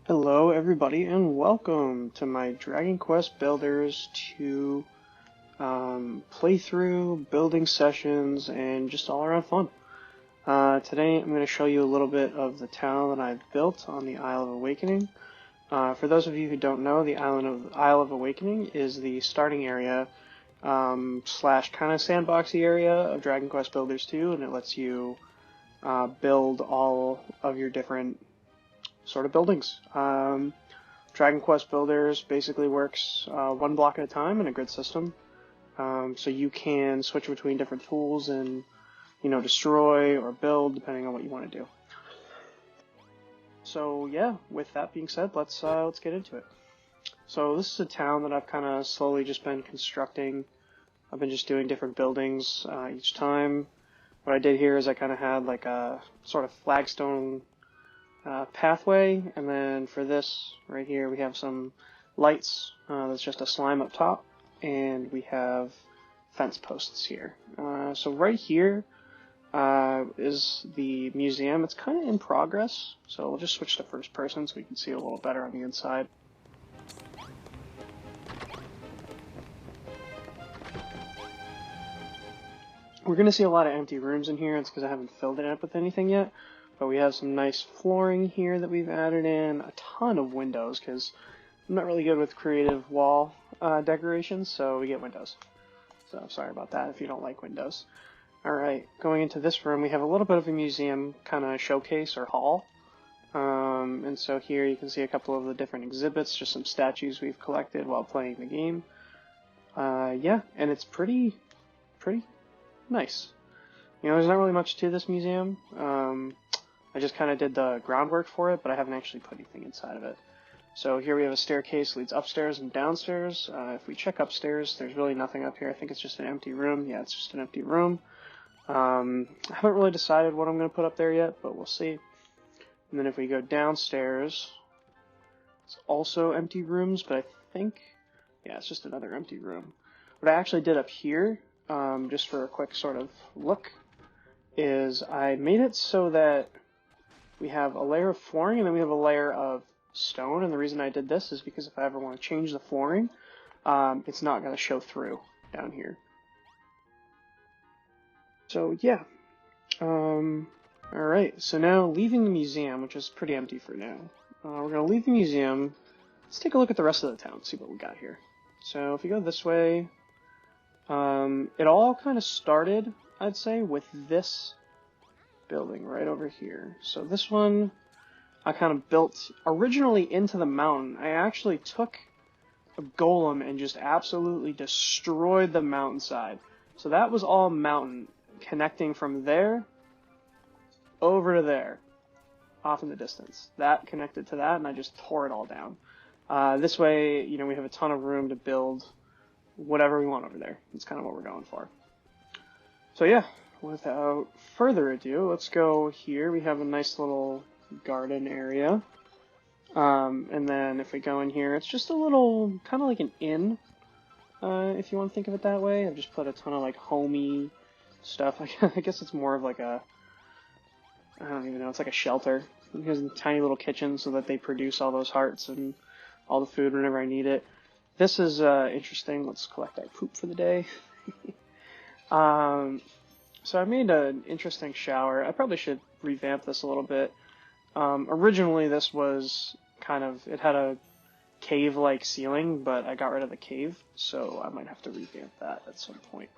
Hello everybody and welcome to my Dragon Quest Builders 2 playthrough, building sessions, and just all around fun. Today I'm going to show you a little bit of the town that I've built on the Isle of Awakening. For those of you who don't know, the Isle of Awakening is the starting area slash kind of sandboxy area of Dragon Quest Builders 2, and it lets you build all of your different sort of buildings. Dragon Quest Builders basically works one block at a time in a grid system, so you can switch between different tools and destroy or build depending on what you want to do. So yeah, with that being said, let's get into it. So this is a town that I've kind of slowly just been constructing. I've been just doing different buildings each time. What I did here is I kind of had like a sort of flagstone pathway, and then for this right here we have some lights. That's just a slime up top, and we have fence posts here. So right here is the museum. It's kind of in progress, so we'll just switch to first person so we can see a little better on the inside. We're going to see a lot of empty rooms in here. It's because I haven't filled it up with anything yet. But we have some nice flooring here that we've added in, a ton of windows, because I'm not really good with creative wall decorations, so we get windows. So sorry about that if you don't like windows. Alright, going into this room, we have a little bit of a museum kind of showcase or hall. And so here you can see a couple of the different exhibits, just some statues we've collected while playing the game. Yeah, and it's pretty nice. There's not really much to this museum. I just kind of did the groundwork for it, but I haven't actually put anything inside of it. So here we have a staircase that leads upstairs and downstairs. If we check upstairs, there's really nothing up here. I think it's just an empty room. Yeah, it's just an empty room. I haven't really decided what I'm going to put up there yet, but we'll see. And then if we go downstairs, it's also empty rooms, but I think, yeah, it's just another empty room. What I actually did up here, just for a quick sort of look, is I made it so that we have a layer of flooring and then we have a layer of stone. And the reason I did this is because if I ever want to change the flooring, it's not going to show through down here. So yeah. Alright, so now leaving the museum, which is pretty empty for now. We're going to leave the museum. Let's take a look at the rest of the town, see what we got here. So if we go this way, it all kind of started, I'd say, with this building right over here. So this one I kind of built originally into the mountain. I actually took a golem and just absolutely destroyed the mountainside. So that was all mountain connecting from there over to there, off in the distance. That connected to that, and I just tore it all down. This way, we have a ton of room to build whatever we want over there. That's kind of what we're going for. So yeah, without further ado, let's go here. We have a nice little garden area. And then if we go in here, it's just a little, kind of like an inn, if you want to think of it that way. I've just put a ton of like homey stuff. I guess it's more of like a, I don't even know, it's like a shelter. Here's a tiny little kitchen so that they produce all those hearts and all the food whenever I need it. This is interesting. Let's collect our poop for the day. So I made an interesting shower. I probably should revamp this a little bit. Originally this was it had a cave-like ceiling, but I got rid of the cave, so I might have to revamp that at some point.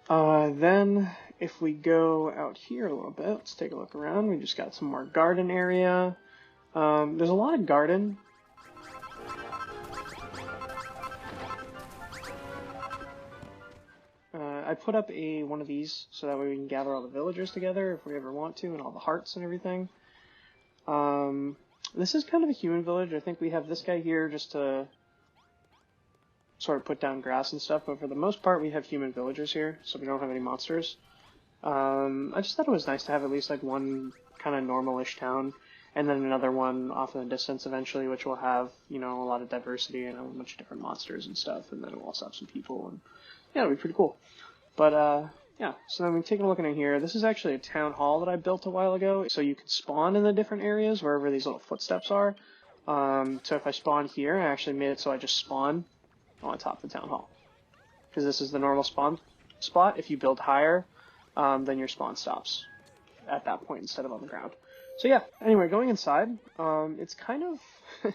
Then if we go out here a little bit, let's take a look around. We just got some more garden area. There's a lot of garden. I put up one of these so that way we can gather all the villagers together if we ever want to, and all the hearts and everything. This is kind of a human village. I think we have this guy here just to sort of put down grass and stuff, but for the most part we have human villagers here, so we don't have any monsters. I just thought it was nice to have at least like one kind of normal-ish town, and then another one off in the distance eventually, which will have, a lot of diversity and a bunch of different monsters and stuff, and then we'll also have some people, and yeah, it'll be pretty cool. But, yeah, yeah, so then we take a look in here. This is actually a town hall that I built a while ago, so you can spawn in the different areas wherever these little footsteps are. So if I spawn here, I actually made it so I just spawn on top of the town hall, because this is the normal spawn spot. If you build higher, then your spawn stops at that point instead of on the ground. So yeah, anyway, going inside, it's kind of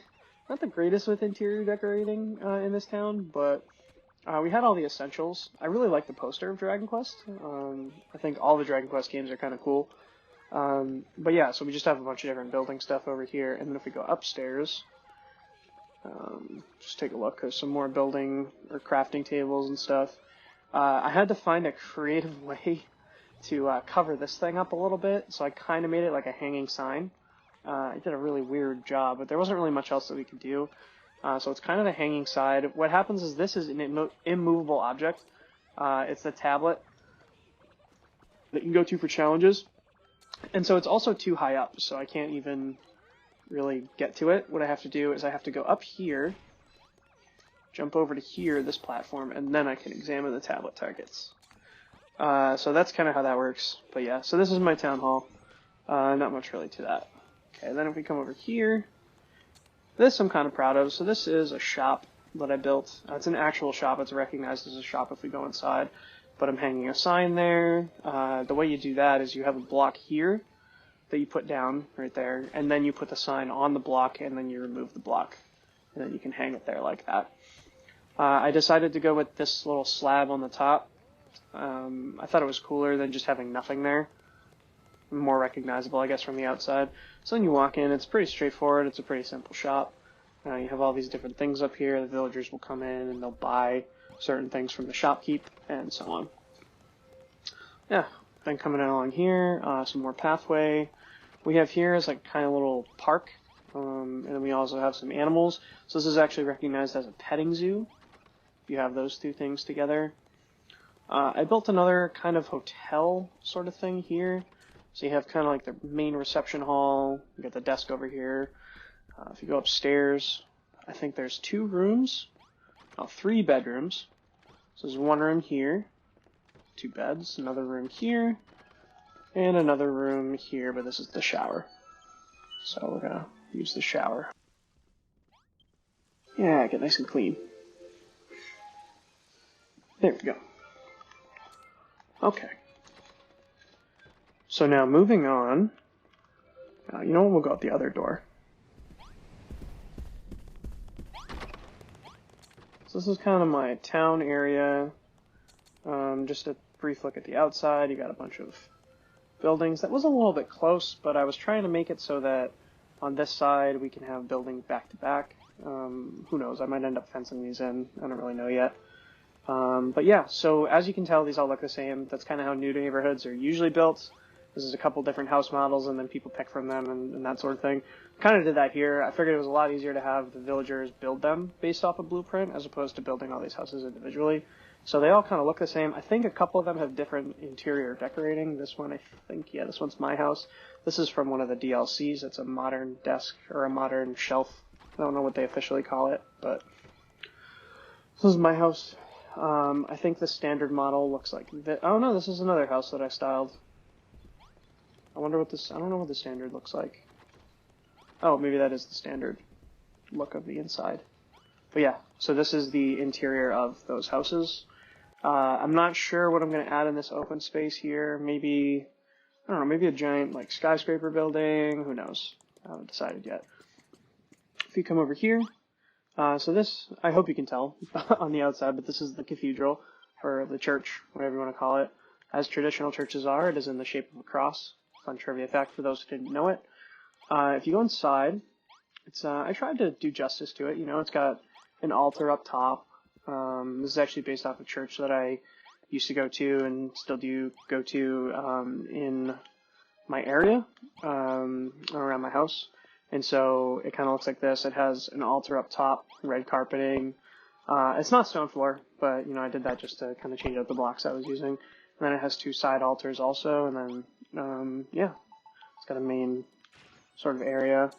not the greatest with interior decorating in this town, but we had all the essentials. I really like the poster of Dragon Quest. I think all the Dragon Quest games are kind of cool. But yeah, so we just have a bunch of different building stuff over here, and then if we go upstairs, just take a look. There's some more building or crafting tables and stuff. I had to find a creative way to cover this thing up a little bit, so I kind of made it like a hanging sign. I did a really weird job, but there wasn't really much else that we could do. So it's kind of a hanging side. What happens is this is an immovable object. It's the tablet that you can go to for challenges. And so it's also too high up, so I can't even really get to it. What I have to do is I have to go up here, jump over to here, this platform, and then I can examine the tablet targets. So that's kind of how that works. But yeah, so this is my town hall. Not much really to that. Okay, then if we come over here, this I'm kind of proud of. So this is a shop that I built. It's an actual shop. It's recognized as a shop if we go inside. But I'm hanging a sign there. The way you do that is you have a block here that you put down right there, and then you put the sign on the block, and then you remove the block, and then you can hang it there like that. I decided to go with this little slab on the top. I thought it was cooler than just having nothing there. More recognizable, I guess, from the outside. So then you walk in, it's pretty straightforward, it's a pretty simple shop. You have all these different things up here, the villagers will come in and they'll buy certain things from the shopkeep, and so on. Yeah, then coming along here, some more pathway. We have here is like kind of a little park, and then we also have some animals. So this is actually recognized as a petting zoo. You have those two things together. I built another kind of hotel sort of thing here. So you have kind of like the main reception hall. You got the desk over here. If you go upstairs, I think there's 2 rooms. 3 bedrooms. So there's 1 room here, 2 beds, another room here, and another room here, but this is the shower. So we're gonna use the shower. Yeah, get nice and clean. There we go. Okay. So now moving on, you know what, we'll go out the other door. So this is kind of my town area. Just a brief look at the outside. You got a bunch of buildings. That was a little bit close, but I was trying to make it so that on this side we can have buildings back to back. Who knows? I might end up fencing these in. I don't really know yet. But yeah, so as you can tell, these all look the same. That's kind of how new neighborhoods are usually built. This is a couple different house models, and then people pick from them and that sort of thing. Kind of did that here. I figured it was a lot easier to have the villagers build them based off a blueprint as opposed to building all these houses individually. So they all kind of look the same. I think a couple of them have different interior decorating. This one, I think, yeah, this one's my house. This is from one of the DLCs. It's a modern desk or a modern shelf. I don't know what they officially call it, but this is my house. I think the standard model looks like that. Oh no, this is another house that I styled. I wonder what this, I don't know what the standard looks like. Oh, maybe that is the standard look of the inside. But yeah, so this is the interior of those houses. I'm not sure what I'm going to add in this open space here. Maybe, I don't know, maybe a giant like skyscraper building. Who knows? I haven't decided yet. If you come over here, so this, I hope you can tell on the outside, but this is the cathedral, or the church, whatever you want to call it. As traditional churches are, it is in the shape of a cross. Fun trivia fact for those who didn't know it. If you go inside, it's I tried to do justice to it. You know, it's got an altar up top. This is actually based off a church that I used to go to and still do go to in my area, around my house. And so it kind of looks like this. It has an altar up top, red carpeting. It's not stone floor, but you know, I did that just to kind of change out the blocks I was using. And then it has 2 side altars also, and then yeah, it's got a main sort of area.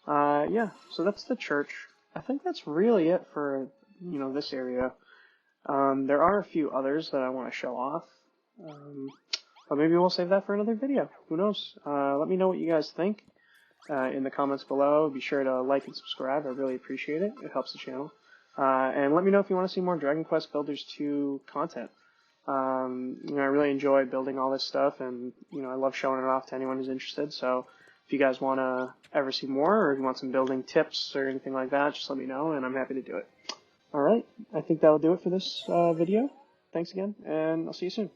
Yeah, so that's the church. I think that's really it for, you know, this area. There are a few others that I want to show off. But maybe we'll save that for another video. Who knows? Let me know what you guys think in the comments below. Be sure to like and subscribe. I really appreciate it. It helps the channel. And let me know if you want to see more Dragon Quest Builders 2 content. I really enjoy building all this stuff, and I love showing it off to anyone who's interested. So if you guys want to ever see more, or if you want some building tips or anything like that, just let me know, and I'm happy to do it. All right, I think that'll do it for this video. Thanks again, and I'll see you soon.